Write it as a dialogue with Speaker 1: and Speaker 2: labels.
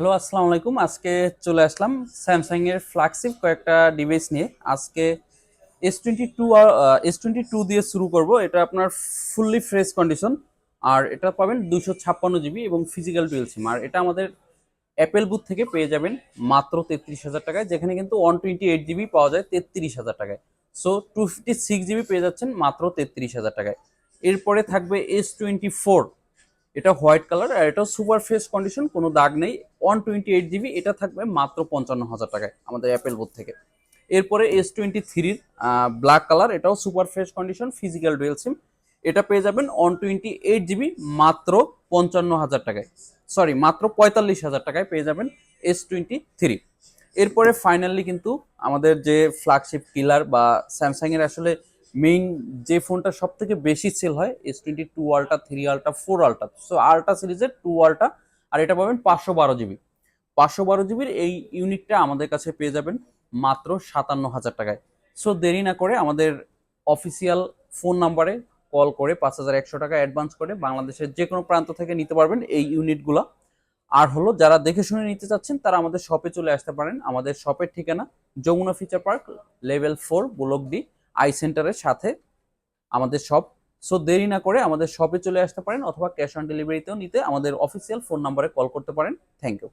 Speaker 1: Hello, আসসালামু আলাইকুম। আজকে চলে আসলাম স্যামসাং এর ফ্ল্যাগশিপ কয়েকটা ডিভাইস নিয়ে। আজকে S22 আর S22 দিয়ে শুরু করব। এটা আপনার ফুললি ফ্রেশ কন্ডিশন, আর এটা পাবেন 256 জিবি এবং ফিজিক্যাল ডুয়েল সিম। আর এটা আমাদের অ্যাপেল বুথ থেকে পেয়ে যাবেন মাত্র 33,000 টাকায়, যেখানে কিন্তু 128 জিবি পাওয়া যায় 33,000 টাকায়। সো 256 জিবি পেয়ে যাচ্ছেন মাত্র 33,000 টাকায়। এরপরে থাকবে S24, এটা হোয়াইট কালার আর এটা সুপার ফ্রেশ কন্ডিশন, কোনো দাগ নেই। 128 জিবি, এটা থাকবে মাত্র 55,000 টাকায় আমাদের অ্যাপেল বোর্ড থেকে। এরপরে S23 ব্ল্যাক কালার, এটাও super fresh condition, physical dual SIM. এটা পেয়ে যাবেন 128 জিবি মাত্র 55,000 টাকায়, সরি মাত্র 45,000 টাকায় পেয়ে যাবেন S23। এরপরে ফাইনালি কিন্তু আমাদের যে ফ্ল্যাগশিপ কিলার বা স্যামসাং এর আসলে মেইন যে ফোনটা সব থেকে বেশি সেল হয়, S22 ultra, 3 ultra, 4 ultra. So ultra সিরিজের 2 আলট্রা, আর এটা পাবেন 512 জিবি। 512 জিবির এই ইউনিটটা আমাদের কাছে পেয়ে যাবেন মাত্র 57,000 টাকায়। সো দেরি না করে আমাদের অফিসিয়াল ফোন নাম্বারে কল করে 5,100 টাকা অ্যাডভান্স করে বাংলাদেশের যে কোনো প্রান্ত থেকে নিতে পারবেন এই ইউনিটগুলো। আর হলো যারা দেখে শুনে নিতে চাচ্ছেন তারা আমাদের শপে চলে আসতে পারেন। আমাদের শপের ঠিকানা Jamuna Future Park, level 4, block D, আই সেন্টারের সাথে আমাদের শপ। সো দেরি না করে আমাদের শপে চলে আসতে পারেন, অথবা ক্যাশ অন ডেলিভারিতেও নিতে আমাদের অফিসিয়াল ফোন নাম্বারে কল করতে পারেন। Thank you.